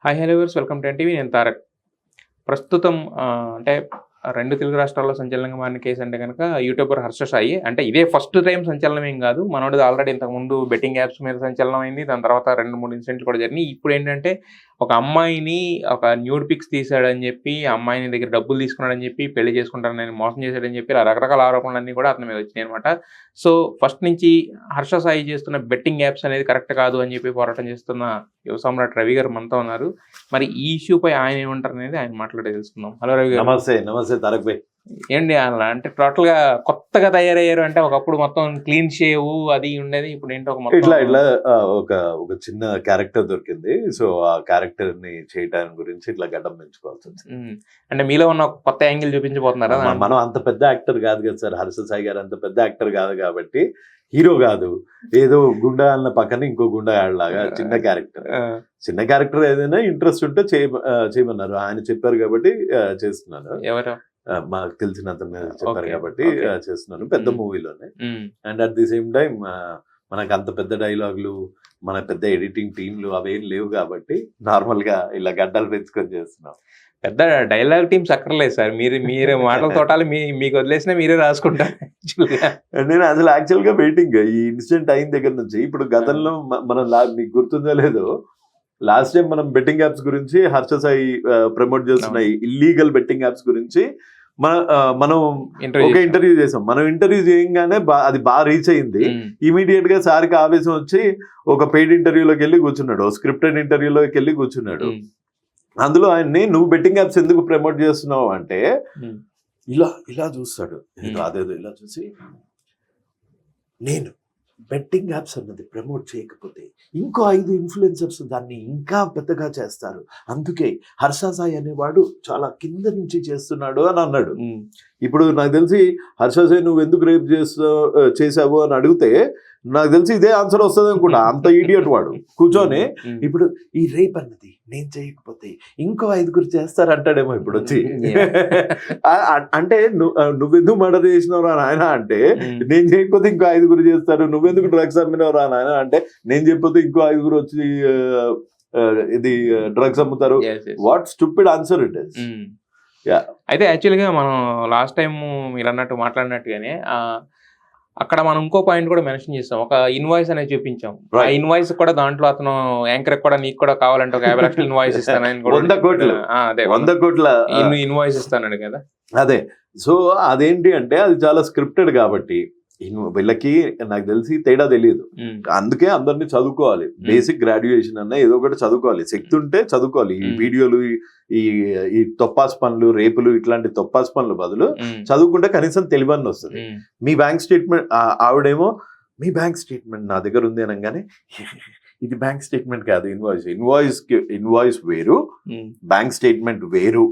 Hi hello viewers, welcome to NTV. నేను తారక్. ప్రస్తుతం అంటే 2 తెలుగు రాష్ట్రాల్లో సంచలనంగా మారిన కేసు అంటే కనుక యూట్యూబర్ హర్ష సాయి. అంటే ఇదే ఫస్ట్ టైం సంచలనం ఏం కాదు. మనోడిది ఆల్రెడీ ఇంతకుముందు బెట్టింగ్ యాప్స్ మీద సంచలనం అయింది. దాని తర్వాత 2-3 ఇన్సిడెంట్లు కూడా జరిగినాయి. ఇప్పుడు ఏంటంటే ఒక అమ్మాయిని ఒక న్యూడ్ పిక్స్ తీసాడని చెప్పి, ఆ అమ్మాయిని దగ్గర డబ్బులు తీసుకున్నాడని చెప్పి, పెళ్లి చేసుకుంటానని మోసం చేశాడని చెప్పి, ఇలా రకరకాల ఆరోపణలన్నీ కూడా అతని మీద వచ్చినాయి అనమాట. సో ఫస్ట్ నుంచి హర్ష సాయి చేస్తున్న బెట్టింగ్ యాప్స్ అనేది కరెక్ట్ కాదు అని చెప్పి పోరాటం చేస్తున్న యువ సమ్రాట్ రవి గారు మనతో ఉన్నారు. మరి ఈ ఇష్యూపై ఆయన ఏమంటారు అనేది ఆయన మాట్లాడే తెలుసుకుందాం. హలో రవి గారు. నమస్తే తారక్ భాయ్. ఏంటి అలా అంటే టోటల్ గా కొత్తగా తయారయ్యారు? అంటే ఒకప్పుడు మొత్తం క్లీన్ షేవ్ అది ఉండేది, ఇప్పుడు ఏంటో ఇట్లా ఒక చిన్న క్యారెక్టర్ దొరికింది. సో ఆ క్యారెక్టర్ ని చేయడానికి గురించి ఇట్లా గడ్డం పెంచుకోవాల్సి వచ్చింది. అంటే మీలో ఉన్న కొత్త యాంగిల్ చూపించబోతున్నారా? మనం అంత పెద్ద యాక్టర్ కాదు కదా సార్. హర్ష సాయి గారు అంత పెద్ద యాక్టర్ కాదు కాబట్టి, హీరో కాదు, ఏదో గుండా అన్న పక్కన ఇంకో గుండా ఆడలాగా చిన్న క్యారెక్టర్ ఏదైనా ఇంట్రెస్ట్ ఉంటే చేయమన్నారు. ఆయన చెప్పారు కాబట్టి చేస్తున్నాను. ఎవరు మాకు తెలిసినంత చెప్పారు కాబట్టి చేస్తున్నాను పెద్ద మూవీలోనే. And at the same time మనకు అంత పెద్ద డైలాగులు, మన పెద్ద ఎడిటింగ్ టీంలు అవేం లేవు కాబట్టి నార్మల్ గా ఇలా గడ్డలు పెంచుకొని చేస్తున్నాం. పెద్ద డైలాగ్ టీమ్స్ అక్కర్లేదు సార్. మీరు మాటల తోటాలు మీకు వదిలేసినా మీరే రాసుకుంటారు. నేను అసలు యాక్చువల్ గా వెయిటింగ్ ఈ ఇన్సిడెంట్ అయిన దగ్గర నుంచి. ఇప్పుడు గతంలో మనం మీకు గుర్తుందో లేదో, లాస్ట్ టైం మనం బెట్టింగ్ యాప్స్ గురించి హర్ష సాయి ప్రమోట్ చేస్తున్న ఇల్లీగల్ బెట్టింగ్ యాప్స్ గురించి మనం ఒక ఇంటర్వ్యూ చేసాం. మనం ఇంటర్వ్యూ చేయగానే అది బాగా రీచ్ అయింది. ఇమీడియట్ గా సార్కి ఆవేశం వచ్చి ఒక పెయిడ్ ఇంటర్వ్యూలోకి వెళ్ళి కూర్చున్నాడు, స్క్రిప్టెడ్ ఇంటర్వ్యూలోకి వెళ్ళి కూర్చున్నాడు. అందులో ఆయన్ని నువ్వు బెట్టింగ్ యాప్స్ ఎందుకు ప్రమోట్ చేస్తున్నావు అంటే ఇలా చూస్తాడు. అదేదో ఇలా చూసి, నేను బెట్టింగ్ యాప్స్ అన్నది ప్రమోట్ చేయకపోతే ఇంకో 5 ఇన్ఫ్లుయెన్సర్స్ దాన్ని ఇంకా పెద్దగా చేస్తారు, అందుకే హర్ష సాయి అనేవాడు చాలా కింద నుంచి చేస్తున్నాడు అని అన్నాడు. ఇప్పుడు నాకు తెలిసి హర్ష సాయి నువ్వు ఎందుకు రేప్ చేసావు అని అడిగితే నాకు తెలిసి ఇదే ఆన్సర్ వస్తుంది అనుకుంటా. అంత ఈడియట్ వాడు కూర్చొని ఇప్పుడు ఈ రేప్ అన్నది నేను చేయకపోతే ఇంకో 5 చేస్తారంటాడేమో ఇప్పుడు వచ్చి. అంటే నువ్వెందుకు మర్డర్ చేసినవరా నాయన అంటే నేను చేయకపోతే ఇంకో 5 చేస్తారు, నువ్వెందుకు డ్రగ్స్ అమ్మినవరా నాయన అంటే నేను చెప్పితే ఇంకో 5 వచ్చి ఇది డ్రగ్స్ అమ్ముతారు. What stupid answer it is. అయితే యాక్చువల్గా మనం లాస్ట్ టైం మీరు అన్నట్టు మాట్లాడినట్టుగానే అక్కడ మనం ఇంకో పాయింట్ కూడా మెన్షన్ చేస్తాం. ఒక ఇన్వాయిస్ అనేది చూపించాం. ఆ ఇన్వాయిస్ కూడా దాంట్లో అతను యాంకర్ కూడా నీకు కూడా కావాలంటే ఒక 50 లక్షల ఇన్వాయిస్ ఇస్తానని 100 కోట్ల ఇన్వాయిస్ ఇస్తానని కదా. అదే. సో అదేంటి అంటే అది చాలా స్క్రిప్టెడ్ కాబట్టి వీళ్ళకి నాకు తెలిసి తేడా తెలియదు. అందుకే అందరినీ చదువుకోవాలి. బేసిక్ గ్రాడ్యుయేషన్ అన్న ఏదో ఒకటి చదువుకోవాలి. శక్తి ఉంటే చదువుకోవాలి. ఈ వీడియోలు, ఈ తొప్పాస్ పనులు, రేపులు, ఇట్లాంటి తొప్పాస్ పనులు బదులు చదువుకుంటే కనీసం తెలివని వస్తుంది. మీ బ్యాంక్ స్టేట్మెంట్, ఆవిడేమో మీ బ్యాంక్ స్టేట్మెంట్ నా దగ్గర ఉంది అనగానే ఇది బ్యాంక్ స్టేట్మెంట్ కాదు, ఇన్వాయిస్ వేరు, బ్యాంక్ స్టేట్మెంట్ వేరు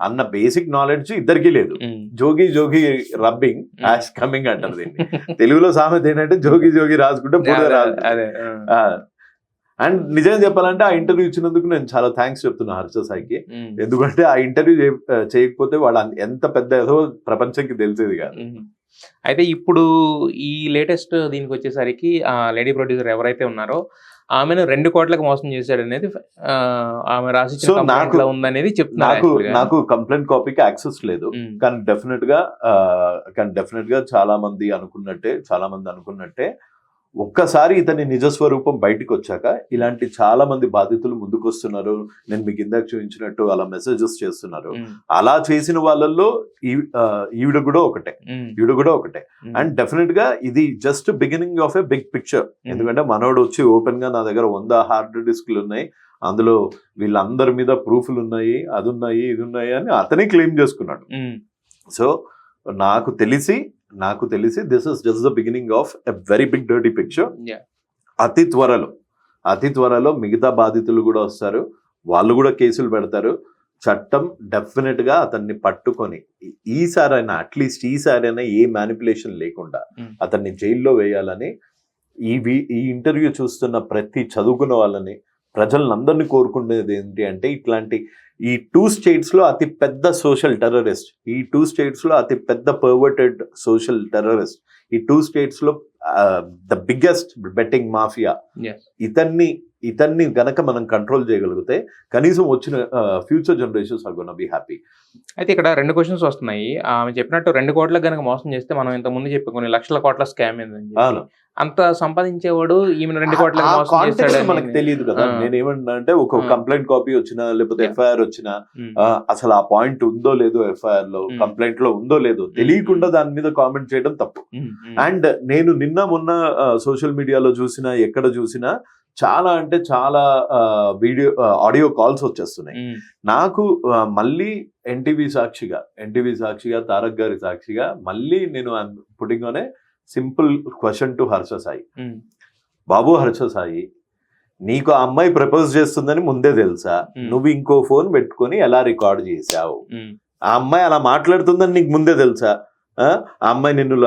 అన్న బేసిక్ నాలెడ్జ్ ఇద్దరికి లేదు. జోగి రబ్బింగ్ యాష్ కమింగ్ అంటారు దీన్ని. తెలుగులో సామెత ఏంటంటే జోగి రాసుకుంటే పూర్తిగా రాదు. అండ్ నిజంగా చెప్పాలంటే ఆ ఇంటర్వ్యూ ఇచ్చినందుకు నేను చాలా థ్యాంక్స్ చెప్తున్నా హర్ష సాయికి. ఎందుకంటే ఆ ఇంటర్వ్యూ చేయకపోతే వాళ్ళు ఎంత పెద్ద ఏదో ప్రపంచంకి తెలిసేది కాదు. అయితే ఇప్పుడు ఈ లేటెస్ట్ దీనికి వచ్చేసరికి లేడీ ప్రొడ్యూసర్ ఎవరైతే ఉన్నారో ఆమెను 2 కోట్లకు మోసం చేశాడు అనేది ఆమె రాసి ఉందనేది చెప్తున్నారు. నాకు కంప్లైంట్ కాపీకి యాక్సెస్ లేదు, కానీ డెఫినెట్ గా చాలా మంది అనుకున్నట్టే ఒక్కసారి ఇతని నిజస్వరూపం బయటకు వచ్చాక ఇలాంటి చాలా మంది బాధితులు ముందుకు వస్తున్నారు. నేను మీకు ఇందాక చూపించినట్టు అలా మెసేజెస్ చేస్తున్నారు. అలా చేసిన వాళ్ళల్లో ఈవిడ కూడా ఒకటే. అండ్ డెఫినెట్ గా ఇది just beginning of a big picture. ఎందుకంటే మనోడు వచ్చి ఓపెన్ గా నా దగ్గర 100 హార్డ్ డిస్క్లు ఉన్నాయి, అందులో వీళ్ళందరి మీద ప్రూఫ్లు ఉన్నాయి, అది ఉన్నాయి, ఇది ఉన్నాయి అని అతనే క్లెయిమ్ చేసుకున్నాడు. సో నాకు తెలిసి this is just the beginning of a very big dirty picture. అతి త్వరలో మిగతా బాధితులు కూడా వస్తారు, వాళ్ళు కూడా కేసులు పెడతారు. చట్టం డెఫినెట్ గా అతన్ని పట్టుకొని అట్లీస్ట్ ఈసారైనా ఏ మ్యానిపులేషన్ లేకుండా అతన్ని జైల్లో వేయాలని ఈ ఇంటర్వ్యూ చూస్తున్న ప్రతి చదువుకున్న వాళ్ళని, ప్రజలందరినీ కోరుకునేది ఏంటి అంటే ఇట్లాంటి ఈ 2 states లో అతి పెద్ద సోషల్ టెర్రరిస్ట్, ఈ 2 states లో అతి పెద్ద పర్వర్టెడ్ సోషల్ టెర్రరిస్ట్, ఈ 2 states లో ద బిగ్గెస్ట్ బెట్టింగ్ మాఫియా, ఇతన్ని ఇతన్ని గనక మనం కంట్రోల్ చేయగలిగితే కనీసం వచ్చిన future generations are gonna be happy. అయితే ఇక్కడ 2 క్వెషన్స్ వస్తున్నాయి. ఆమె చెప్పినట్టు 2 కోట్లకు గనక మోసం చేస్తే మనం ఇంతకుముందు చెప్పి కొన్ని లక్షల కోట్ల స్కామ్ ఏందని అవును. అంత సంపాదించేవాడు ఈమెను 2 కోట్లకు మోసం కాంటెక్స్ట్ చేస్తాడని మనకు తెలియదు కదా. నేను ఏమంటున్నా అంటే ఒక కంప్లైంట్ కాపీ వచ్చినా లేకపోతే ఎఫ్ఐఆర్ వచ్చినా అసలు ఆ పాయింట్ ఉందో లేదో ఎఫ్ఐఆర్ లో కంప్లైంట్ లో ఉందో లేదో తెలియకుండా దాని మీద కామెంట్ చేయడం తప్పు. అండ్ నేను నిన్న మొన్న సోషల్ మీడియాలో చూసినా ఎక్కడ చూసినా చాలా అంటే చాలా ఆడియో కాల్స్ వచ్చేస్తున్నాయి నాకు. మళ్ళీ ఎన్టీవీ సాక్షిగా తారక్ గారి సాక్షిగా మళ్ళీ నేను putting on a simple question to Harsha Sai. బాబు హర్ష సాయి, నీకు ఆ అమ్మాయి ప్రపోజ్ చేస్తుందని ముందే తెలుసా? నువ్వు ఇంకో ఫోన్ పెట్టుకొని ఎలా రికార్డ్ చేసావు? ఆ అమ్మాయి అలా మాట్లాడుతుందని నీకు ముందే తెలుసా? ఆ అమ్మాయి నిన్ను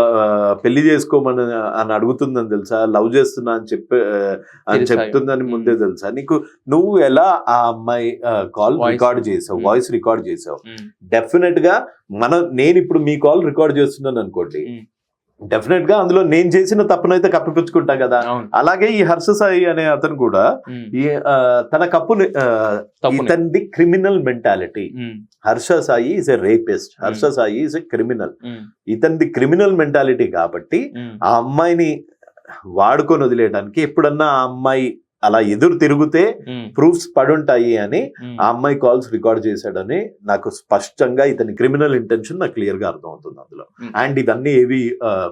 పెళ్లి చేసుకోమని అని అడుగుతుందని తెలుసా? లవ్ చేస్తున్నా అని చెప్తుందని ముందే తెలుసా నీకు? నువ్వు ఎలా ఆ అమ్మాయి కాల్ రికార్డ్ చేసావు, వాయిస్ రికార్డ్ చేసావు? డెఫినెట్ గా నేను ఇప్పుడు మీ కాల్ రికార్డ్ చేస్తున్నాను అనుకోండి, డెఫినెట్ గా అందులో నేను చేసిన తప్పునైతే కప్పిపుచ్చుకుంటా కదా. అలాగే ఈ హర్ష సాయి అనే అతను కూడా తన కప్పుని, ఇతనిది criminal mentality. Harsha Sai is a rapist, Harsha Sai is a criminal. ఇతనిది క్రిమినల్ మెంటాలిటీ కాబట్టి ఆ అమ్మాయిని వాడుకొని వదిలేయడానికి ఎప్పుడన్నా ఆ అమ్మాయి అలా ఎదురు తిరిగితే ప్రూఫ్స్ పడుంటాయి అని ఆ అమ్మాయి కాల్స్ రికార్డ్ చేశాడని నాకు స్పష్టంగా ఇతని క్రిమినల్ ఇంటెన్షన్ నాకు క్లియర్ గా అర్థం అవుతుంది అందులో. అండ్ ఇవన్నీ ఏవి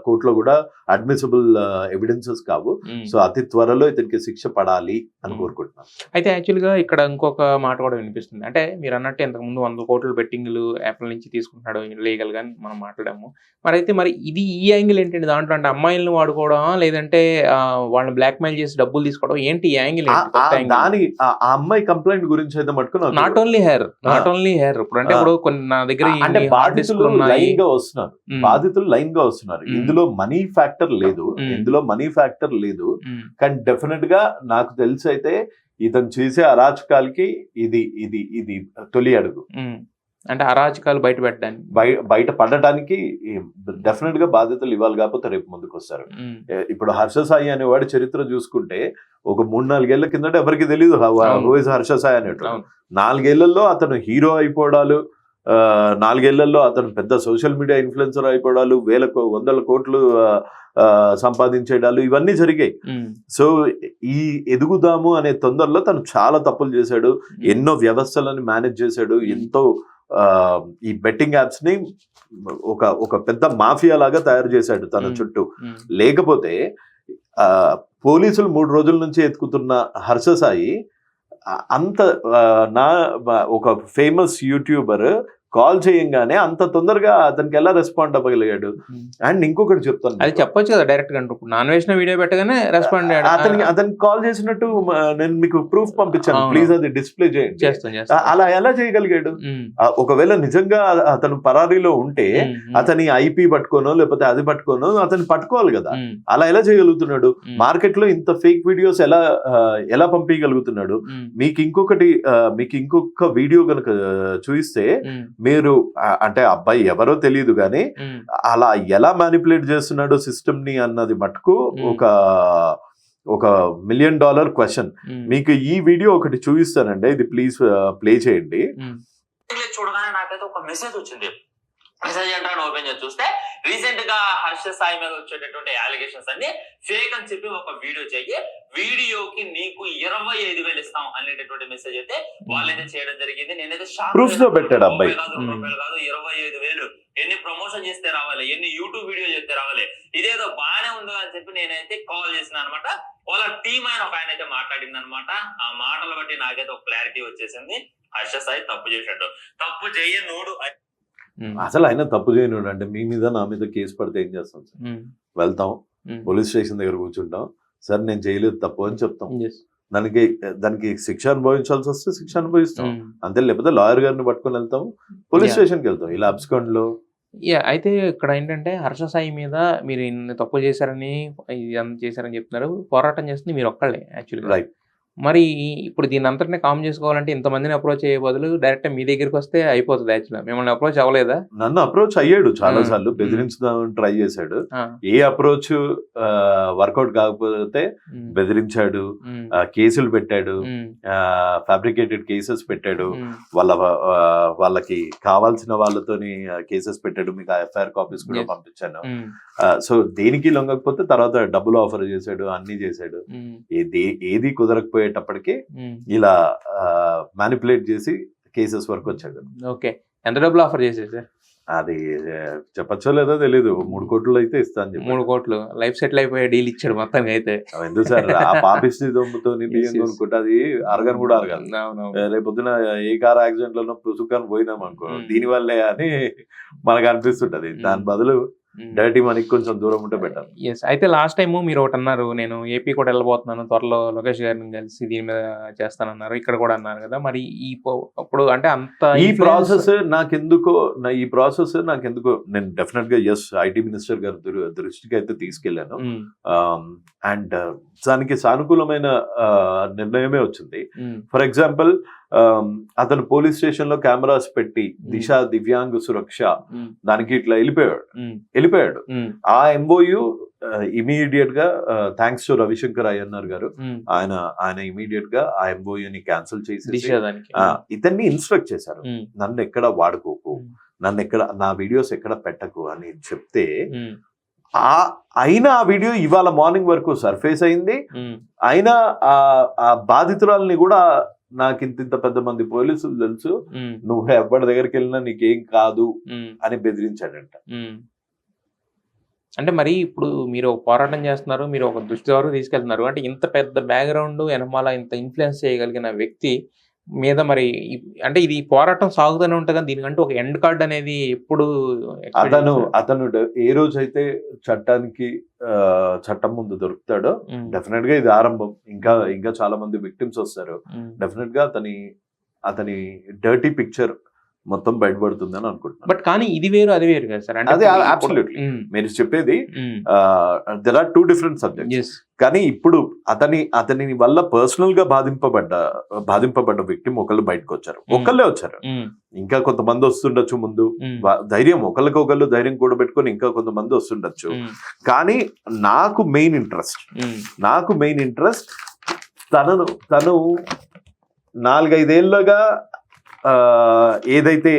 కోర్టులో కూడా అడ్మిసిబుల్ ఎవిడెన్సెస్ కావు. సో అతి త్వరలో ఇతనికి శిక్ష పడాలి అని కోరుకుంటున్నాను. అయితే యాక్చువల్ గా ఇక్కడ ఇంకొక మాట కూడా వినిపిస్తుంది. అంటే మీరు అన్నట్టు ఇంతకు ముందు 100 కోట్ల బెట్టింగ్లు యాప్ల నుంచి తీసుకుంటున్నాడు లీగల్ గా మనం మాట్లాడాము. మరి ఇది ఈ యాంగిల్ ఏంటంటే దాంట్లో అంటే అమ్మాయిలను వాడుకోవడం లేదంటే వాళ్ళని బ్లాక్ మెయిల్ చేసి డబ్బులు తీసుకోవడం ఏంటి యాంగిల్? దాని ఆ అమ్మాయి కంప్లైంట్ గురించి అయితే మటుకు నాట్ ఓన్లీ హెయిర్ ఇప్పుడు అంటే ఇప్పుడు కొన్ని నా దగ్గర అంటే బాధితులు లైన్ గా వస్తున్నారు. ఇందులో మనీ ఫ్యాక్టర్ లేదు, కానీ డెఫినెట్ గా నాకు తెలిసి అయితే ఇతను చేసే అరాచకాలకి ఇది తొలి అడుగు. అంటే అరాచకాలు బయట పడటానికి డెఫినెట్ గా బాధ్యతలు ఇవ్వాలి, కాకపోతే రేపు ముందుకు వస్తారు. ఇప్పుడు హర్ష సాయి అనేవాడి చరిత్ర చూసుకుంటే ఒక 3-4 ఏళ్ల కిందట ఎవరికి తెలియదు హూ ఇస్ హర్ష సాయి అనేవాడు. 4 ఏళ్లలో అతను హీరో అయిపోవడాలు, 4 ఏళ్లలో అతను పెద్ద సోషల్ మీడియా ఇన్ఫ్లుయెన్సర్ అయిపోవడాలు, 100 కోట్లు సంపాదించేడాలు ఇవన్నీ జరిగాయి. సో ఈ ఎదుగుదాము అనే తొందరలో తను చాలా తప్పులు చేశాడు, ఎన్నో వ్యవస్థలను మేనేజ్ చేశాడు, ఎంతో ఈ బెట్టింగ్ యాప్స్ ని ఒక పెద్ద మాఫియా లాగా తయారు చేశాడు తన చుట్టూ. లేకపోతే పోలీసులు 3 రోజుల నుంచి ఎత్తుకుతున్న హర్ష సాయి అంత ఒక ఫేమస్ యూట్యూబర్ కాల్ చేయంగానే అంత తొందరగా అతనికి ఎలా రెస్పాండ్ అవ్వగలిగాడు? అండ్ ఇంకొకటి చెప్తాను, అది చెప్పొచ్చు కదా డైరెక్ట్ గా. నాన్ వేసిన వీడియో పెట్టగానే రెస్పాండ్ అతనికి కాల్ చేసినట్టు నేను మీకు ప్రూఫ్ పంపించాను, ప్లీజ్ అది డిస్ప్లే చేయండి. అలా ఎలా చేయగలిగాడు? ఒకవేళ నిజంగా అతను పరారీలో ఉంటే అతని ఐపీ పట్టుకోనో లేకపోతే అది పట్టుకోనో అతను పట్టుకోవాలి కదా. అలా ఎలా చేయగలుగుతున్నాడు? మార్కెట్ లో ఇంత ఫేక్ వీడియోస్ ఎలా పంపించగలుగుతున్నాడు? మీకు ఇంకొక వీడియో కనుక చూపిస్తే మీరు అంటే అబ్బాయి ఎవరో తెలియదు కానీ అలా ఎలా మ్యానిపులేట్ చేస్తున్నాడో సిస్టమ్ ని అన్నది మటుకు ఒక $1 మిలియన్ క్వశ్చన్. మీకు ఈ వీడియో ఒకటి చూపిస్తానండి, ఇది ప్లీజ్ ప్లే చేయండి. చూడగానే నాకైతే ఒక మెసేజ్ వచ్చింది. మెసేజ్ అంటే ఓపెన్ చేసి చూస్తే రీసెంట్ గా హర్ష సాయి మీద వచ్చేటటువంటి అలిగేషన్స్ అన్ని ఫేక్ అని చెప్పి ఒక వీడియో చెయ్యి, వీడియోకి నీకు 25,000 ఇస్తాం అనేటటువంటి మెసేజ్ అయితే వాళ్ళైతే చేయడం జరిగింది. నేనైతే ప్రూఫ్స్ లో పెట్టాడు అబ్బాయి. రూపాయలు కాదు 25,000. ఎన్ని ప్రమోషన్ చేస్తే రావాలి, ఎన్ని యూట్యూబ్ వీడియో చేస్తే రావాలి, ఇదేదో బాగానే ఉందో అని చెప్పి నేనైతే కాల్ చేసిన అనమాట. వాళ్ళ టీం ఒక ఆయన అయితే మాట్లాడింది అనమాట. ఆ మాటలు బట్టి నాకైతే ఒక క్లారిటీ వచ్చేసింది, హర్ష సాయి తప్పు చేశాడు. తప్పు చేయనోడు అసలు ఆయన తప్పు చేయనుడు అంటే మీ మీద నా మీద కేసు పడితే ఏం చేస్తాం సార్? వెళ్తాం పోలీస్ స్టేషన్ దగ్గర కూర్చుంటాం, సార్ నేను చేయలేదు తప్పు అని చెప్తాం. దానికి శిక్ష అనుభవించాల్సి వస్తే శిక్ష అనుభవిస్తాం అంతే, లేకపోతే లాయర్ గారిని పట్టుకొని వెళ్తాం, పోలీస్ స్టేషన్కి వెళ్తాం. ఇలా అబ్స్కాండ్ లో అయితే ఇక్కడ ఏంటంటే హర్ష సాయి మీద మీరు ఇన్ని తప్పు చేశారని చేశారని చెప్తున్నారు, పోరాటం చేస్తుంది మీరు ఒక్కళ్ళే యాక్చువల్గా. రైట్. మరి ఇప్పుడు దీన్ని అంతటిని కామ్ చేసుకోవాలంటే ఇంతమందిని అప్రోచ్ అయ్యే బదులు డైరెక్ట్ మీ దగ్గరికి వస్తే అయిపోతుంది. యాక్చువల్గా మిమ్మల్ని అప్రోచ్ అవ్వలేదా? నన్ను అప్రోచ్ అయ్యాడు చాలా సార్లు, బెదిరించుదామని ట్రై చేశాడు. ఏ అప్రోచ్ వర్కౌట్ కాకపోతే బెదిరించాడు, కేసులు పెట్టాడు, ఫ్యాబ్రికేటెడ్ కేసెస్ పెట్టాడు, వాళ్ళకి కావాల్సిన వాళ్ళతోని కేసెస్ పెట్టాడు. మీకు ఎఫ్ఐఆర్ కాపీస్ కూడా పంపించాను. సో దేనికి లొంగకపోతే తర్వాత డబ్బులు ఆఫర్ చేశాడు, అన్ని చేశాడు. ఏది కుదరకపోయేటప్పటికి ఇలా మ్యానిపులేట్ చేసి కేసెస్ వరకు వచ్చాడు. ఓకే, ఎంత డబ్బులు ఆఫర్ చేశాడు సార్? అది చెప్పచ్చో లేదో తెలీదు. 3 కోట్లు అయితే ఇస్తాను చెప్పి. 3 కోట్లు లైఫ్ సెటిల్ అయిపోయే డీల్ ఇచ్చాడు మొత్తానికి. అయితే ఎందుకు సార్ ఆ పాపిస్టి దొమ్ముతో బియ్యం కొనుక్కుంటే అది అరగను కూడా అరగదు. రేపొద్దున ఏ కార్ యాక్సిడెంట్ లోనో పుసుకాన్ని పోయినాం అనుకో, దీని వల్లే అని మనకు అనిపిస్తుంటది. దాని బదులు డైరెక్ట్ మనకి కొంచెం దూరం ఉంటే బెటర్. ఎస్. అయితే లాస్ట్ టైం మీరు ఒకటి అన్నారు, నేను ఏపీ కూడా వెళ్ళబోతున్నాను త్వరలో, లోకేష్ గారిని కలిసి దీని మీద చేస్తానన్నారు. ఇక్కడ కూడా అన్నారు కదా, మరి అప్పుడు అంటే అంత ఈ ప్రాసెస్ నాకెందుకో నేను డెఫినెట్ గా ఐటీ మినిస్టర్ గారి దృష్టికి అయితే తీసుకెళ్లాను. అండ్ దానికి సానుకూలమైన నిర్ణయమే వచ్చింది. ఫర్ ఎగ్జాంపుల్, అతను పోలీస్ స్టేషన్ లో కెమెరాస్ పెట్టి దిశ దివ్యాంగ్ సురక్ష దానికి ఇట్లా వెళ్ళిపోయాడు. ఆ ఎంఓయు ఇమీడియట్ గా థ్యాంక్స్ టు రవిశంకర్ అయ్యన్నార్ గారు, ఆయన ఇమీడియట్ గా ఆ ఎంఓయుని క్యాన్సిల్ చేసి ఇతన్ని ఇన్స్ట్రక్ట్ చేశారు, నన్ను ఎక్కడ వాడుకోకు, నా వీడియోస్ ఎక్కడ పెట్టకు అని చెప్తే, అయినా ఆ వీడియో ఇవాళ మార్నింగ్ వరకు సర్ఫేస్ అయింది. అయినా ఆ బాధితురాలని కూడా నాకు ఇంత పెద్ద మంది పోలీసులు తెలుసు, నువ్వు ఎవరి దగ్గరికి వెళ్ళినా నీకేం కాదు అని బెదిరించాడంట. అంటే మరి ఇప్పుడు మీరు పోరాటం చేస్తున్నారు, మీరు ఒక దృష్టి వరకు తీసుకెళ్తున్నారు, అంటే ఇంత పెద్ద బ్యాక్గ్రౌండ్ వెనమాల ఇంత ఇన్ఫ్లుయెన్స్ చేయగలిగిన వ్యక్తి మీద మరి అంటే ఇది పోరాటం సాగుతూనే ఉంటుంది కానీ దీనికంటే ఒక ఎండ్ కార్డ్ అనేది ఎప్పుడు అతను ఏ రోజైతే చట్టం ముందు దొరుకుతాడో డెఫినెట్ గా ఇది ఆరంభం. ఇంకా చాలా మంది విక్టిమ్స్ వస్తారు. డెఫినెట్ గా అతని డర్టీ పిక్చర్ మొత్తం బయటపడుతుందని అనుకుంటున్నాను. బట్ కానీ ఇది వేరు అది వేరు కదా సార్. అదే అబ్సల్యూట్లీ మీరు చెప్పేది. There are 2 different subjects. కానీ ఇప్పుడు అతని వల్ల పర్సనల్ గా బాధింపబడ్డ వ్యక్తి ఒకళ్ళు బయటకు వచ్చారు, ఒకళ్ళే వచ్చారు. ఇంకా కొంతమంది వస్తుండొచ్చు ముందు. ధైర్యం ఒకళ్ళకొకళ్ళు ధైర్యం కూడా పెట్టుకొని ఇంకా కొంతమంది వస్తుండొచ్చు. కానీ నాకు మెయిన్ ఇంట్రెస్ట్ తను 4-5 ఏళ్ళగా ఏదైతే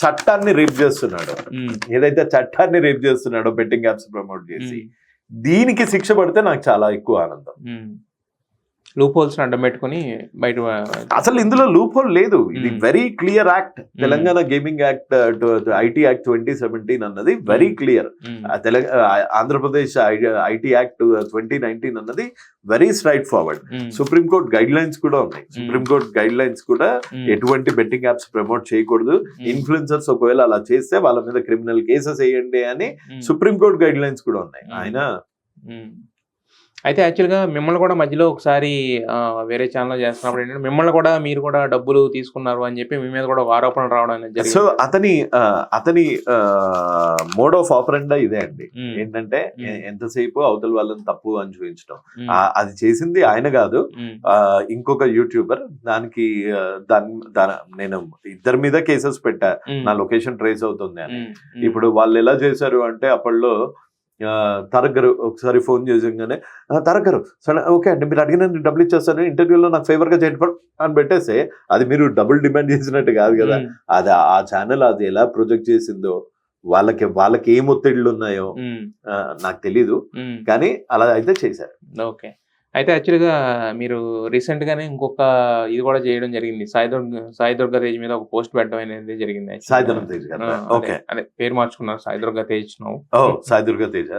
చట్టాన్ని రేప్ చేస్తున్నాడో బెట్టింగ్ యాప్స్ ప్రమోట్ చేసి దీనికి శిక్ష పడితే నాకు చాలా ఎక్కువ ఆనందం. లూప్ హోల్స్ అడ్డం పెట్టుకుని బయట అసలు ఇందులో లూప్ హోల్ లేదు. ఇది very clear act. Telangana gaming act IT act 2017 అన్నది very clear. Andhra Pradesh IT act 2019 అన్నది very straight forward. Supreme court guide lines కూడా ఉన్నాయి. సుప్రీంకోర్టు గైడ్ లైన్స్ కూడా ఎటువంటి బెట్టింగ్ యాప్స్ ప్రమోట్ చేయకూడదు, ఇన్ఫ్లుయెన్సర్స్ ఒకవేళ అలా చేస్తే వాళ్ళ మీద క్రిమినల్ కేసెస్ వేయండి అని సుప్రీంకోర్టు గైడ్ లైన్స్ కూడా ఉన్నాయి. అయితే యాక్చువల్గా మిమ్మల్ని కూడా మధ్యలో ఒకసారి వేరే ఛానల్ చేస్తున్నప్పుడు ఏంటంటే మిమ్మల్ని కూడా మీరు కూడా డబ్బులు తీసుకున్నారు అని చెప్పి మీ మీద కూడా ఒక ఆరోపణలు రావడం అనేది. సో అతని మోడ్ ఆఫ్ ఆపరెండా ఇదే అండి. ఏంటంటే ఎంతసేపు అవతల వాళ్ళని తప్పు అని చూపించడం. అది చేసింది ఆయన కాదు, ఇంకొక యూట్యూబర్. నేను ఇద్దరి మీద కేసెస్ పెట్టా, నా లొకేషన్ ట్రేస్ అవుతుంది అని. ఇప్పుడు వాళ్ళు ఎలా చేశారు అంటే, అప్పట్లో తారక్ గారు ఒకసారి ఫోన్ చేసాగానే, తారక్ గారు ఓకే అంటే మీరు అడిగిన డబ్బులు ఇచ్చేస్తాను, ఇంటర్వ్యూలో నాకు ఫేవర్ గా చేయండి అని పెట్టేస్తే అది మీరు డబుల్ డిమాండ్ చేసినట్టు కాదు కదా. అది ఆ ఛానల్ అది ఎలా ప్రొజెక్ట్ చేసిందో, వాళ్ళకి ఏం ఒత్తిళ్ళు ఉన్నాయో నాకు తెలీదు, కానీ అలా అయితే చేశారు. ఓకే. అయితే యాక్చువల్గా మీరు రీసెంట్ గానే ఇంకొక ఇది కూడా చేయడం జరిగింది, సాయి దుర్గా తేజ్ మీద ఒక పోస్ట్ పెట్టడం అనేది జరిగింది. సాయిధరం తేజ్ గారు అదే పేరు మార్చుకున్నారు, సాయి దుర్గా తేజ్. సాయి దుర్గా తేజ్.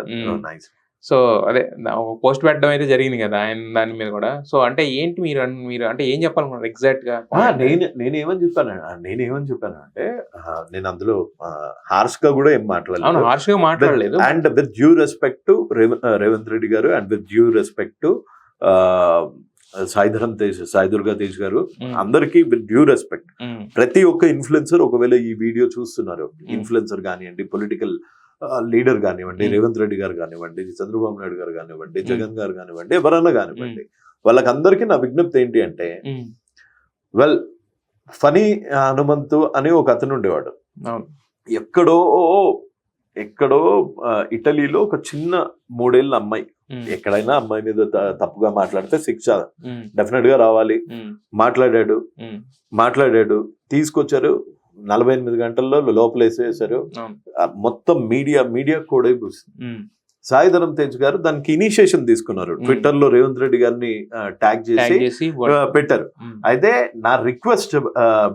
సో అదే పోస్ట్ పెట్టడం అయితే జరిగింది కదా ఆయన దాని మీద కూడా. సో అంటే ఏంటి మీరు అంటే ఏం చెప్పాలనుకున్నారు ఎగ్జాక్ట్ గా? నేనేమని చెప్పాను అంటే, నేను అందులో హార్ష్ గా కూడా ఏం మాట్లాడలేదు. హార్ష్ గా మాట్లాడలేదు. And with due respect to Revanth Reddy గారు and with due respect to Sai Durga Tej గారు, అందరికి విత్ డ్యూ రెస్పెక్ట్, ప్రతి ఒక్క ఇన్ఫ్లుయెన్సర్ ఒకవేళ ఈ వీడియో చూస్తున్నారు, ఇన్ఫ్లుయెన్సర్ కానివ్వండి, పొలిటికల్ లీడర్ కానివ్వండి, రేవంత్ రెడ్డి గారు కానివ్వండి, చంద్రబాబు నాయుడు గారు కానివ్వండి, జగన్ గారు కానివ్వండి, ఎవరన్నా కానివ్వండి, వాళ్ళకందరికీ నా విజ్ఞప్తి ఏంటి అంటే, వెల్ ఫనీ హనుమంతు అని ఒక అతను ఉండేవాడు. ఎక్కడో ఇటలీలో ఒక చిన్న 3 ఏళ్ళ అమ్మాయి, ఎక్కడైనా అమ్మాయి మీద తప్పుగా మాట్లాడితే శిక్ష డెఫినెట్ గా రావాలి. మాట్లాడాడు, తీసుకొచ్చారు, 48 గంటల్లో లోపల వేసేసారు. మొత్తం మీడియా కూడా సాయి ధరమ్ తేజ్ గారు దానికి ఇనిషియేషన్ తీసుకున్నారు. ట్విట్టర్ లో రేవంత్ రెడ్డి గారిని ట్యాగ్ చేసి పెట్టారు. అయితే నా రిక్వెస్ట్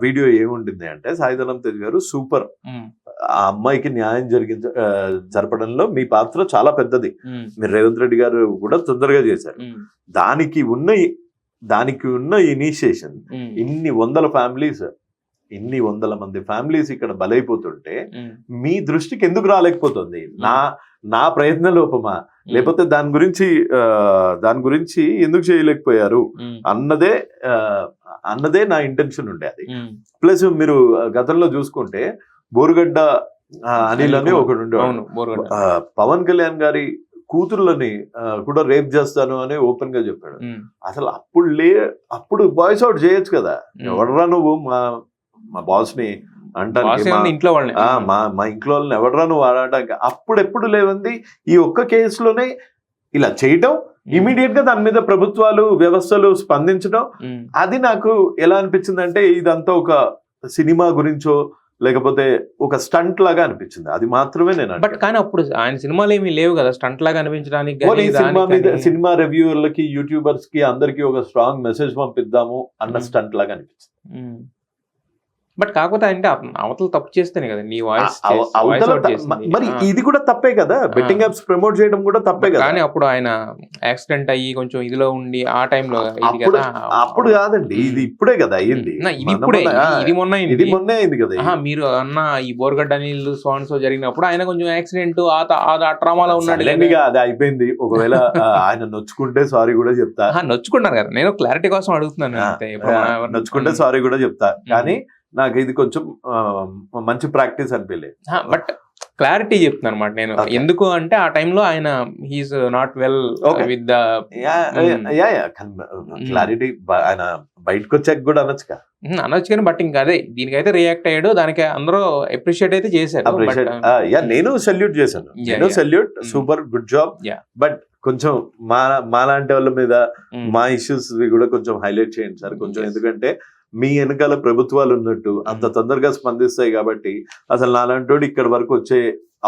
వీడియో ఏముంటుంది అంటే, సాయి ధరమ్ తేజ్ గారు సూపర్, ఆ అమ్మాయికి న్యాయం జరపడంలో మీ పాత్ర చాలా పెద్దది, మీరు రేవంత్ రెడ్డి గారు కూడా తొందరగా చేశారు. దానికి ఉన్న ఇనిషియేషన్ ఇన్ని వందల మంది ఫ్యామిలీస్ ఇక్కడ బలైపోతుంటే మీ దృష్టికి ఎందుకు రాలేకపోతుంది? నా ప్రయత్న లోపమా, లేకపోతే దాని గురించి ఎందుకు చేయలేకపోయారు అన్నదే నా ఇంటెన్షన్ ఉండే. అది ప్లస్ మీరు గతంలో చూసుకుంటే బోరుగడ్డ అనిల్ అని ఒకడు ఉండేవాడు, పవన్ కళ్యాణ్ గారి కూతుర్లని కూడా రేప్ చేస్తాను అని ఓపెన్ గా చెప్పాడు. అసలు అప్పుడు బాయ్స్ అవుట్ చేయొచ్చు కదా, ఎవడరా నువ్వు మా బాస్ ని అంటానికి, మా ఇంట్లో వాళ్ళని ఎవడరా నువ్వు ఆడటానికి, అప్పుడెప్పుడు లేవంది. ఈ ఒక్క కేసులోనే ఇలా చేయటం, ఇమీడియట్ గా దాని మీద ప్రభుత్వాలు వ్యవస్థలు స్పందించడం, అది నాకు ఎలా అనిపించింది అంటే ఇదంతా ఒక సినిమా గురించో లేకపోతే ఒక స్టంట్ లాగా అనిపించింది. అది మాత్రమే నేను. బట్ కానీ అప్పుడు ఆయన సినిమాలు ఏమీ లేవు కదా స్టంట్ లాగా అనిపించడానికి. సినిమా రివ్యూవర్లకి, యూట్యూబర్స్ కి అందరికి ఒక స్ట్రాంగ్ మెసేజ్ పంపిద్దాము అన్న స్టంట్ లాగా అనిపించింది. బట్ కాకపోతే అంటే అవతల తప్పు చేస్తేనే కదా నీ వాయిస్. మరి ఇది కూడా తప్పే కదా, బెట్టింగ్ యాప్స్ ప్రమోట్ చేయడం కూడా తప్పే కదా. కానీ అప్పుడు ఆయన యాక్సిడెంట్ అయ్యి కొంచెం ఇదిలో ఉండి ఆ టైంలో అప్పుడు కాదండి, ఇది ఇప్పుడే కదా అయ్యింది. ఇది మొన్న అయింది కదా. మీరు అన్న ఈ బోర్గడ్డ నీళ్ళు సో జరిగినప్పుడు ఆయన కొంచెం యాక్సిడెంట్ ఆ ట్రామాలో ఉన్నాడు. అది అయిపోయింది. ఒకవేళ ఆయన నొచ్చుకుంటే సారీ కూడా చెప్తా. నొచ్చుకున్నారు కదా, నేను క్లారిటీ కోసం అడుగుతున్నాను. నొచ్చుకుంటే సారీ కూడా చెప్తా, కానీ నాకు ఇది కొంచెం మంచి ప్రాక్టీస్ అనిపించలేదు. బట్ క్లారిటీ చెప్తున్నాను అనమాట నేను. ఎందుకు అంటే ఆ టైంలో ఆయన he's not well with the clarity. ఆయన బయటకు వచ్చాక కూడా అనొచ్చు కానీ, బట్ ఇంకా అదే దీనికైతే రియాక్ట్ అయ్యాడు, దానికి అందరూ అప్రిషియేట్ అయితే చేశారు. నేను సెల్యూట్ చేశాను, సూపర్ గుడ్ జాబ్. బట్ కొంచెం మాలాంటి వాళ్ళ మీద మా ఇష్యూస్ కూడా కొంచెం హైలైట్ చేయండి సార్ కొంచెం, ఎందుకంటే మీ వెనకాల ప్రభుత్వాలు ఉన్నట్టు అంత తొందరగా స్పందిస్తాయి కాబట్టి అసలు నాలాంటి ఇక్కడ వరకు వచ్చే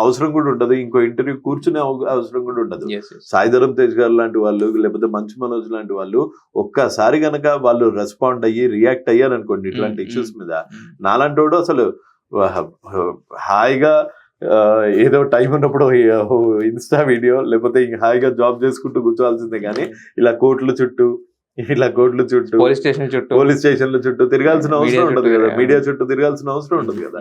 అవసరం కూడా ఉండదు, ఇంకో ఇంటర్వ్యూ కూర్చునే అవసరం కూడా ఉండదు. సాయి ధరమ్ తేజ్ గారు లాంటి వాళ్ళు, లేకపోతే మంచు మనోజ్ లాంటి వాళ్ళు ఒక్కసారి గనక వాళ్ళు రెస్పాండ్ అయ్యి రియాక్ట్ అయ్యారు అనుకోండి ఇట్లాంటి ఇష్యూస్ మీద, నాలాంటి వాడు అసలు హాయిగా ఏదో టైం ఉన్నప్పుడు ఇన్స్టా వీడియో లేకపోతే హాయిగా జాబ్ చేసుకుంటూ కూర్చోవాల్సిందే, కానీ ఇలా కోర్టుల చుట్టూ పోలీస్ స్టేషన్ల చుట్టూ తిరగాల్సిన అవసరం ఉండదు కదా, మీడియా చుట్టూ తిరగాల్సిన అవసరం ఉండదు కదా.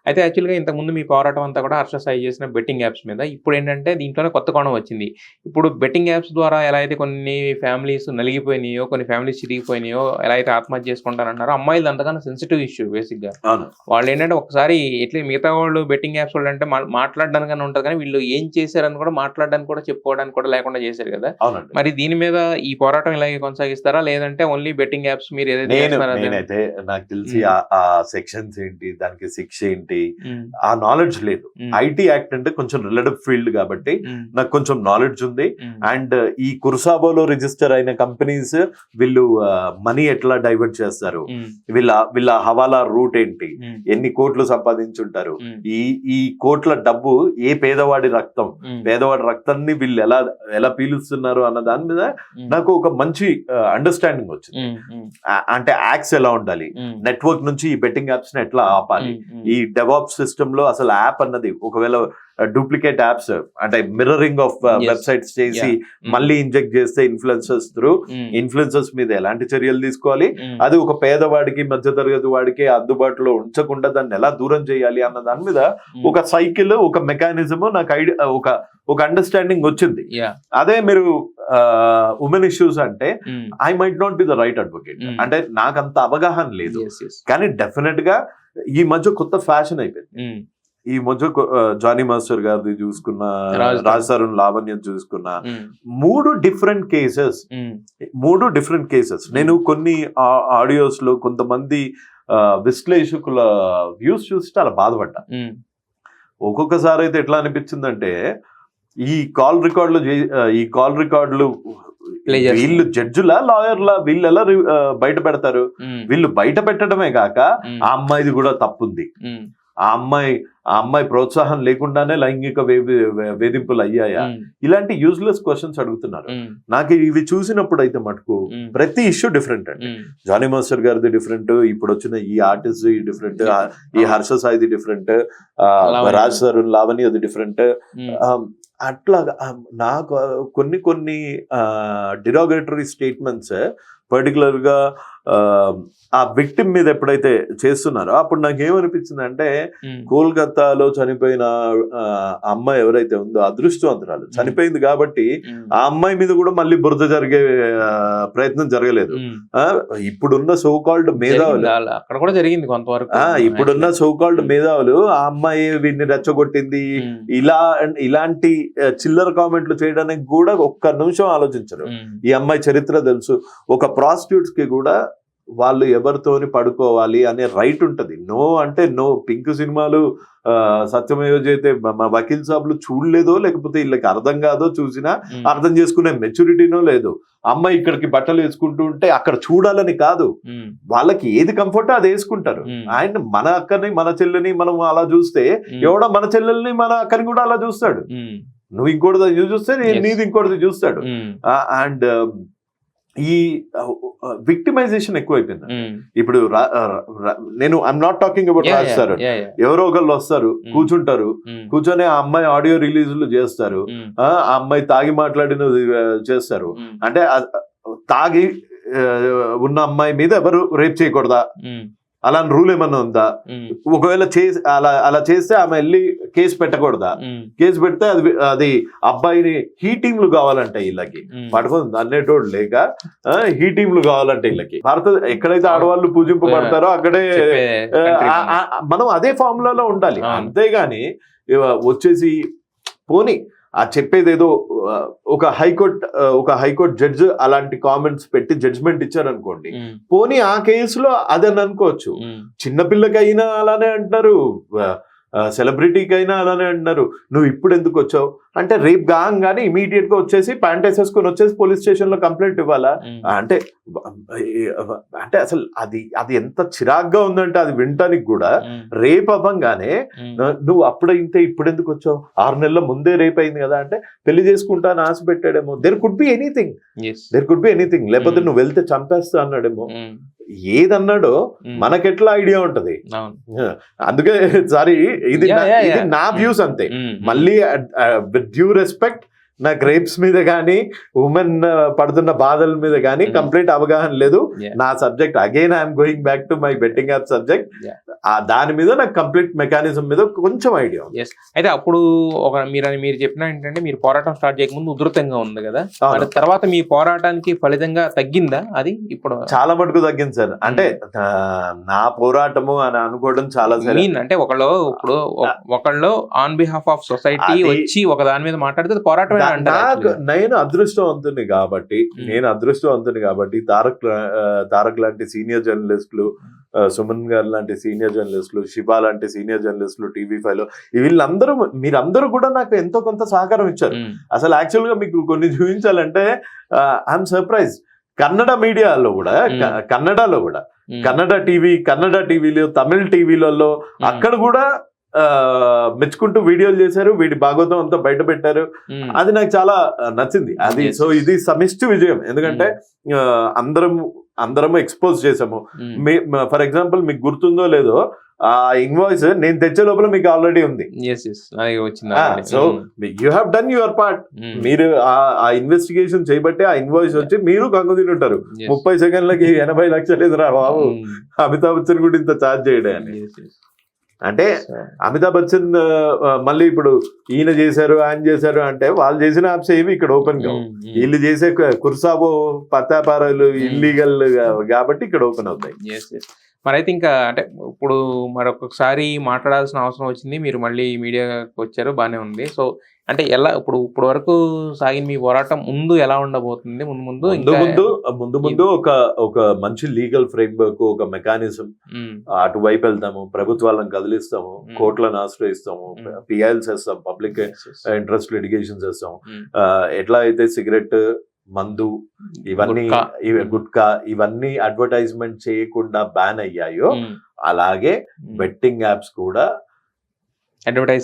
అయితే యాక్చువల్గా ఇంతకుముందు మీ పోరాటం అంతా కూడా హర్ష సాయి చేసిన బెట్టింగ్ యాప్స్ మీద. ఇప్పుడు ఏంటంటే దీంట్లోనే కొత్త కోణం వచ్చింది. ఇప్పుడు బెట్టింగ్ యాప్స్ ద్వారా ఎలా అయితే కొన్ని ఫ్యామిలీస్ నలిగిపోయినాయో, కొన్ని ఫ్యామిలీస్ చిరిగిపోయినాయో, ఎలా అయితే ఆత్మహత్య చేసుకుంటారన్నారో, అమ్మాయిలు అంతకన్నా సెన్సిటివ్ ఇష్యూ బేసిక్ గా. వాళ్ళు ఏంటంటే ఒకసారి ఎట్లా మిగతా వాళ్ళు బెట్టింగ్ యాప్స్ వాళ్ళు అంటే మాట్లాడడానికి ఉంటుంది, కానీ వీళ్ళు ఏం చేశారని కూడా మాట్లాడడానికి కూడా చెప్పుకోవడానికి కూడా లేకుండా చేశారు కదా. మరి దీని మీద ఈ పోరాటం ఇలాగే కొనసాగిస్తారా, లేదంటే ఓన్లీ బెట్టింగ్ యాప్స్ మీరు ఏదైతే నాకు తెలిసి ఆ సెక్షన్స్ ఏంటి, దానికి శిక్ష ఏంటి, ఆ నాలెడ్జ్ లేదు. ఐటీ యాక్ట్ అంటే కొంచెం రిలేటివ్ ఫీల్డ్ కాబట్టి నాకు కొంచెం నాలెడ్జ్ ఉంది. అండ్ ఈ కుర్సాబోలో రిజిస్టర్ అయిన కంపెనీస్ వీళ్ళు మనీ ఎట్లా డైవర్ట్ చేస్తారు, వీళ్ళ హవాలా రూట్ ఏంటి, ఎన్ని కోట్లు సంపాదించుంటారు, ఈ కోట్ల డబ్బు ఏ పేదవాడి రక్తాన్ని వీళ్ళు ఎలా పీలుస్తున్నారు అన్న దాని మీద నాకు ఒక మంచి అండర్స్టాండింగ్ వచ్చింది. అంటే యాక్ట్స్ ఎలా ఉండాలి, నెట్వర్క్ నుంచి ఈ బెట్టింగ్ యాప్స్ ని ఎట్లా ఆపాలి, ఈ డెవాప్స్ సిస్టమ్ లో అసలు యాప్ అన్నది ఒకవేళ డూప్లికేట్ యాప్స్ అంటే మిర్రరింగ్ ఆఫ్ వెబ్సైట్స్ చేసి మళ్ళీ ఇంజెక్ట్ చేస్తే ఇన్ఫ్లుయెన్సర్స్ మీద ఎలాంటి చర్యలు తీసుకోవాలి, అది ఒక పేదవాడికి మధ్యతరగతి వాడికి అందుబాటులో ఉంచకుండా దాన్ని ఎలా దూరం చేయాలి అన్న దాని మీద ఒక సైకిల్, ఒక మెకానిజం నాకు ఐడియా, ఒక అండర్స్టాండింగ్ వచ్చింది. అదే మీరు ఉమెన్ ఇష్యూస్ అంటే I might not be the right advocate, అంటే నాకు అంత అవగాహన లేదు, కానీ డెఫినెట్ గా ఈ మధ్య కొత్త ఫ్యాషన్ అయిపోయింది. ఈ మధ్య జానీ మాస్టర్ గారిది చూసుకున్న, రాజ్ తరుణ్ లావణ్యం చూసుకున్న, మూడు డిఫరెంట్ కేసెస్. నేను కొన్ని ఆడియోస్ లో కొంతమంది విశ్లేషకుల వ్యూస్ చూసి చాలా బాధపడ్డా. ఒక్కొక్కసారి అయితే ఎట్లా అనిపించిందంటే ఈ కాల్ రికార్డులు వీళ్ళు జడ్జులా లాయర్లా, వీళ్ళు ఎలా బయట పెడతారు? వీళ్ళు బయట పెట్టడమే కాక ఆ అమ్మాయిది కూడా తప్పుంది, ఆ అమ్మాయి ప్రోత్సాహం లేకుండానే లైంగిక వేధింపులు అయ్యాయా, ఇలాంటి యూజ్లెస్ క్వశ్చన్స్ అడుగుతున్నారు. నాకు ఇవి చూసినప్పుడు అయితే మటుకు ప్రతి ఇష్యూ డిఫరెంట్ అండి. జానీ మాస్టర్ గారిది డిఫరెంట్, ఇప్పుడు వచ్చిన ఈ ఆర్టిస్ట్ డిఫరెంట్, ఈ హర్ష సాయిది డిఫరెంట్, రాజ్ తరుణ్ లావణ్య అది డిఫరెంట్. అట్లా నాకు కొన్ని డిరాగేటరీ స్టేట్మెంట్స్ పర్టికులర్ గా ఆ విక్టిమ్ మీద ఎప్పుడైతే చేస్తున్నారో అప్పుడు నాకు ఏమనిపించింది అంటే, కోల్కతాలో చనిపోయిన అమ్మాయి ఎవరైతే ఉందో అదృష్టవంతురాలు, చనిపోయింది కాబట్టి ఆ అమ్మాయి మీద కూడా మళ్ళీ బురద జరిగే ప్రయత్నం జరగలేదు. ఇప్పుడున్న సోకాల్డ్ మేధావులు అక్కడ కూడా జరిగింది కొంతవరకు. ఇప్పుడున్న సోకాల్డ్ మేధావులు ఆ అమ్మాయి వీడిని రెచ్చగొట్టింది ఇలాంటి చిల్లర కామెంట్లు చేయడానికి కూడా ఒక్క నిమిషం ఆలోచించరు. ఈ అమ్మాయి చరిత్ర తెలుసు. ఒక ప్రాస్టిట్యూట్స్ కి కూడా వాళ్ళు ఎవరితోని పడుకోవాలి అనే రైట్ ఉంటది. నో అంటే నో. పింక్ సినిమాలు సత్యమేవ జయతే వకీల్ సాబ్లు చూడలేదో, లేకపోతే వీళ్ళకి అర్థం కాదో, చూసినా అర్థం చేసుకునే మెచ్యూరిటీనో లేదు. అమ్మాయి ఇక్కడికి బట్టలు వేసుకుంటూ ఉంటే అక్కడ చూడాలని కాదు, వాళ్ళకి ఏది కంఫర్ట్ అది వేసుకుంటారు. ఆయన మన అక్కని మన చెల్లెని మనం అలా చూస్తే ఎవడో మన చెల్లెల్ని మన అక్కని కూడా అలా చూస్తాడు. నువ్వు ఇంకోటిది చూస్తే నీది ఇంకోటిది చూస్తాడు. అండ్ ఈ విక్టిమైజేషన్ ఎక్కువైపోయింది. ఇప్పుడు నేను I'm not talking about Raj Tarun. ఎవరో ఒకళ్ళు వస్తారు, కూర్చుంటారు, కూర్చొని ఆ అమ్మాయి ఆడియో రిలీజ్లు చేస్తారు, ఆ అమ్మాయి తాగి మాట్లాడినది చేస్తారు. అంటే తాగి ఉన్న అమ్మాయి మీద ఎవరు రేప్ చేయకూడదా, అలాంటి రూల్ ఏమన్నా ఉందా? ఒకవేళ అలా చేస్తే ఆమె వెళ్ళి కేసు పెట్టకూడదా? కేసు పెడితే అది అబ్బాయిని హీటింగ్లు కావాలంటే వీళ్ళకి పడుకుంది అనేటోడు లేక హీటింగ్లు కావాలంటే వీళ్ళకి. భారత ఎక్కడైతే ఆడవాళ్ళు పూజింపబడతారో అక్కడే మనం అదే ఫార్ములాలో ఉండాలి. అంతేగాని పోనీ ఆ చెప్పేది ఏదో ఒక హైకోర్టు జడ్జ్ అలాంటి కామెంట్స్ పెట్టి జడ్జ్మెంట్ ఇచ్చారనుకోండి, పోనీ ఆ కేసులో అదని అనుకోవచ్చు. చిన్నపిల్లకైనా అలానే అంటున్నారు, సెలబ్రిటీకి అయినా అలానే అంటున్నారు. నువ్వు ఇప్పుడు ఎందుకు వచ్చావు అంటే రేపు కాగానే ఇమీడియట్ గా వచ్చేసి ప్యాంట్ వేసేసుకొని వచ్చేసి పోలీస్ స్టేషన్ లో కంప్లైంట్ ఇవ్వాలా? అంటే అసలు అది ఎంత చిరాగ్గా ఉందంటే అది వినటానికి కూడా. రేప్ అవ్వంగానే నువ్వు అప్పుడైతే ఇప్పుడు ఎందుకు వచ్చావు, 6 నెలల ముందే రేప్ అయింది కదా అంటే పెళ్లి చేసుకుంటా అని ఆశ పెట్టాడేమో. There could be anything. లేకపోతే నువ్వు వెళ్తే చంపేస్తా అన్నాడేమో. ఏదన్నాడో మనకెట్లా ఐడియా ఉంటది. అందుకే సారీ, ఇది నా వ్యూస్ అంతే. మళ్ళీ విత్ డ్యూ రెస్పెక్ట్, నాకు రేప్స్ మీద కానీ ఉమెన్ పడుతున్న బాధల మీద కానీ కంప్లీట్ అవగాహన లేదు. నా subject again I'm going back to my betting app subject. దాని మీద నాకు కంప్లీట్ మెకానిజం మీద కొంచెం ఐడియా ఉంది. అయితే అప్పుడు మీరు చెప్పిన ఏంటంటే, మీరు పోరాటం స్టార్ట్ చేయకముందు ఉధృతంగా ఉంది కదా, తర్వాత మీ పోరాటానికి ఫలితంగా తగ్గిందా? అది ఇప్పుడు చాలా మటుకు తగ్గింది సార్. అంటే నా పోరాటము అని అనుకోవడం చాలా అంటే ఒకళ్ళు ఆన్ బిహాఫ్ ఆఫ్ సొసైటీ వచ్చి ఒక దాని మీద మాట్లాడితే పోరాటం. నేను అదృష్టవంతుని కాబట్టి తారక్ లాంటి సీనియర్ జర్నలిస్టులు, సుమన్ గారు లాంటి సీనియర్ జర్నలిస్టులు, శివ లాంటి సీనియర్ జర్నలిస్టులు, TV5 వీళ్ళందరూ మీరందరూ కూడా నాకు ఎంతో కొంత సహకారం ఇచ్చారు. అసలు యాక్చువల్ గా మీకు కొన్ని చూపించాలంటే ఐఎమ్ సర్ప్రైజ్. కన్నడ మీడియాలో కూడా, కన్నడ టీవీలో, తమిళ టీవీలలో అక్కడ కూడా మెచ్చుకుంటూ వీడియోలు చేశారు, వీడి భాగవతం అంతా బయట పెట్టారు. అది నాకు చాలా నచ్చింది. సో ఇది సమిష్టి విజయం. ఎందుకంటే అందరం ఎక్స్పోజ్ చేసాము. ఫర్ ఎగ్జాంపుల్ మీకు గుర్తుందో లేదో, ఆ ఇన్వాయిస్ నేను తెచ్చే లోపల మీకు ఆల్రెడీ ఉంది. So you have done your part. మీరు ఆ ఇన్వెస్టిగేషన్ చేయబట్టి ఆ ఇన్వాయిస్ వచ్చి మీరు కంగుదిని ఉంటారు. 30 సెకండ్లకి 80 లక్షలు ఎదురా బాబు, అమితాబ్ బచ్చన్ కూడా ఇంత ఛార్జ్ చేయడానికి. అంటే అమితాబ్ బచ్చన్ మళ్ళీ ఇప్పుడు ఈయన చేశారు, ఆయన చేశారు అంటే వాళ్ళు చేసిన యాప్స్ ఏవి ఇక్కడ ఓపెన్ కావు. వీళ్ళు చేసే కుర్సాబో పత్తాపారాలు ఇల్లీగల్ కాబట్టి ఇక్కడ ఓపెన్ అవుతాయి. మరి అయితే ఇంకా అంటే ఇప్పుడు మరొకసారి మాట్లాడాల్సిన అవసరం వచ్చింది, మీరు మళ్ళీ మీడియాకి వచ్చారు, బాగానే ఉంది. సో అంటే ఎలా ఇప్పుడు వరకు సాగిన మీ పోరాటం ముందు ఎలా ఉండబోతుంది, ముందు ఒక మంచి లీగల్ ఫ్రేమ్వర్క్, ఒక మెకానిజం, అటువైపు వెళ్తాము, ప్రభుత్వాలను కదిలిస్తాము, కోర్టులను ఆశ్రయిస్తాము, పిఐఎల్స్ చేస్తాం, పబ్లిక్ ఇంట్రెస్ట్ లిటిగేషన్ చేస్తాం. ఎట్లా అయితే సిగరెట్, మందు, ఇవన్నీ గుట్కా ఇవన్నీ అడ్వర్టైజ్మెంట్ చేయకుండా బ్యాన్ అయ్యాయో, అలాగే బెట్టింగ్ యాప్స్ కూడా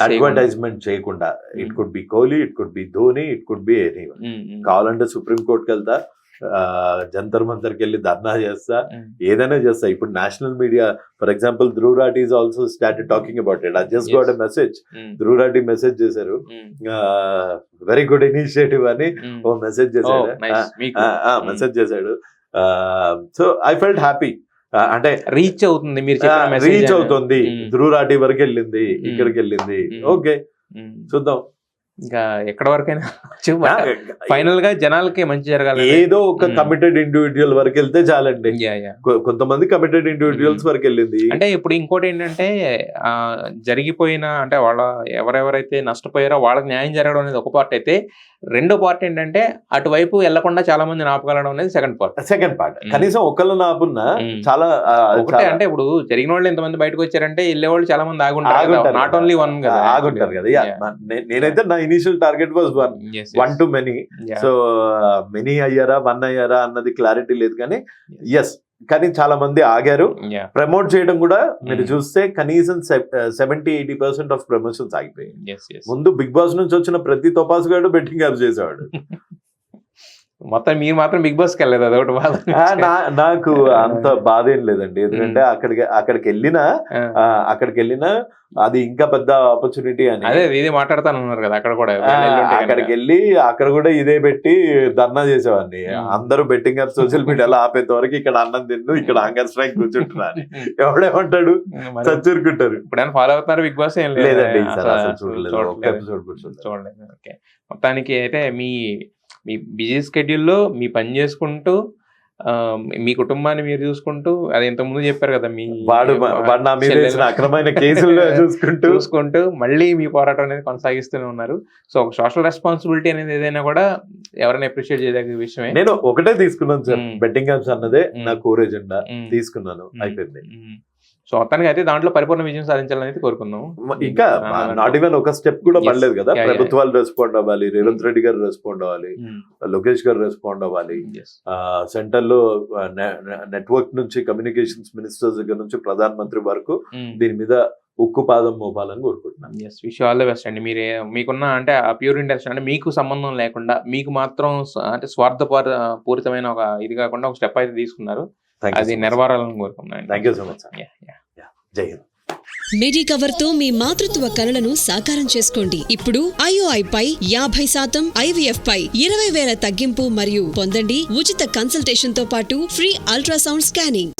అడ్వర్టైజ్మెంట్ చేయకుండా, it could be Kohli, it could be Dhoni, it could be anyone. కావాలంటే సుప్రీం కోర్టుకి వెళ్తా, జంతర్ మంతర్కి వెళ్ళి ధర్నా చేస్తా, ఏదైనా చేస్తా. ఇప్పుడు national media, for example Dhruv Rathee is also started talking about it. I just got a message. Dhruv Rathee message చేశారు, వెరీ గుడ్ ఇనిషియేటివ్ అని ఓ మెసేజ్ చేశాడు. So I felt happy. అంటే రీచ్ అవుతుంది, రీచ్ అవుతుంది, ధ్రువ్ రాఠీ వరకు వెళ్ళింది, ఇక్కడికి వెళ్ళింది. ఓకే, చూద్దాం ఇంకా ఎక్కడ వరకైనా. ఫైనల్ గా జనాలకి మంచి జరగాలి. ఏదో ఒక కమిటెడ్ ఇండివిజువల్ వరకు వెళ్తే చాలండి. కొంతమంది కమిటెడ్ ఇండివిజువల్స్ వరకు వెళ్ళింది. అంటే ఇప్పుడు ఇంకోటి ఏంటంటే జరిగిపోయిన అంటే ఎవరెవరైతే నష్టపోయారో వాళ్ళకి న్యాయం జరగడం అనేది ఒక పార్ట్ అయితే, రెండో పార్ట్ ఏంటంటే అటువైపు వెళ్లకుండా చాలా మంది ఆపగలడం అనేది సెకండ్ పార్ట్. కనీసం ఒకళ్ళు ఆపున్నా చాలా ఒకటే. అంటే ఇప్పుడు జరిగిన వాళ్ళు ఎంతమంది బయటకు వచ్చారంటే వెళ్ళే వాళ్ళు చాలా మంది ఆగుంటారు, నాట్ ఓన్లీ వన్ కదా, ఆగుంటారు కదా. నేనైతే నా initial target was one to many. So many అయ్యారా, వన్ అయ్యారా అన్నది క్లారిటీ లేదు, కానీ ఎస్, కానీ చాలా మంది ఆగారు. ప్రమోట్ చేయడం కూడా మీరు చూస్తే కనీసం 70-80% ఆఫ్ ప్రమోషన్స్ ఆగిపోయాయి. ముందు బిగ్ బాస్ నుంచి వచ్చిన ప్రతి తోపాసు గారు బెట్టింగ్ యాప్స్ చేసేవాడు. మొత్తం మీరు మాత్రం బిగ్ బాస్కి వెళ్ళలేదు, అదొకటి బాధ. నాకు అంత బాధ ఏం లేదండి, ఎందుకంటే అక్కడికి వెళ్ళినా అది ఇంకా పెద్ద ఆపర్చునిటీ అని. అదే ఇది మాట్లాడతానన్నారు కదా, అక్కడ కూడా అక్కడికి వెళ్ళి అక్కడ కూడా ఇదే పెట్టి ధర్నా చేసేవాడిని. అందరూ బెట్టింగ్ యాప్ సోషల్ మీడియాలో ఆపేంత వరకు ఇక్కడ అన్నం తిండు, ఇక్కడ హంగర్ స్ట్రైక్ కూర్చుంటున్నారు. ఎవడేమంటాడు, చచ్చూరుకుంటారు. ఇప్పుడు ఫాలో అవుతున్నారు బిగ్ బాస్? ఏం లేదండి, చూడలేదు. ఓకే, మొత్తానికి అయితే మీ బిజీ స్కెడ్యూల్లో మీ పని చేసుకుంటూ, మీ కుటుంబాన్ని మీరు చూసుకుంటూ, అది ఇంతకుముందు చెప్పారు కదా, మీ అక్రమైన కేసులు చూసుకుంటూ మళ్ళీ మీ పోరాటం అనేది కొనసాగిస్తూనే ఉన్నారు. సో ఒక సోషల్ రెస్పాన్సిబిలిటీ అనేది ఏదైనా కూడా ఎవరైనా అప్రిషియేట్ చేయదగ్గ విషయమే. నేను ఒకటే తీసుకున్నాను సార్, బెట్టింగ్ యాప్స్ అన్నదే నా కోర్ ఎజెండా, తీసుకున్నాను, అయిపోయింది. సో మొత్తానికి అయితే దాంట్లో పరిపూర్ణ విజయం సాధించాలని కోరుకుందాం. ఇంకా నాట్ ఈవెన్ ఒక స్టెప్ కూడా పడలేదు కదా. ప్రభుత్వాలు రెస్పాండ్ అవ్వాలి, రేవంత్ రెడ్డి గారు రెస్పాండ్ అవ్వాలి, లోకేష్ గారు రెస్పాండ్ అవ్వాలి, సెంటర్ లో నెట్వర్క్ నుంచి కమ్యూనికేషన్స్ మినిస్టర్స్ దగ్గర నుంచి ప్రధాన మంత్రి వరకు దీని మీద ఉక్కు పాదం మోపాలని కోరుకుంటున్నాను. Yes, wish all the best అండి. మీకున్న అంటే ఆ ప్యూర్ ఇంటెన్షన్, అంటే మీకు సంబంధం లేకుండా, మీకు మాత్రం అంటే స్వార్థపూరితమైన ఒక ఇది కాకుండా ఒక స్టెప్ అయితే తీసుకున్నారు, అది నెరవేరాలని కోరుకున్నాను. Thank you so much. జై హింద్. మెడికవర్ తో మీ మాతృత్వ కలలను సాకారం చేసుకోండి. ఇప్పుడు IOI పై 50%, IVF పై 20,000 తగ్గింపు మరియు పొందండి ఉచిత కన్సల్టేషన్ తో పాటు ఫ్రీ అల్ట్రాసౌండ్ స్కానింగ్.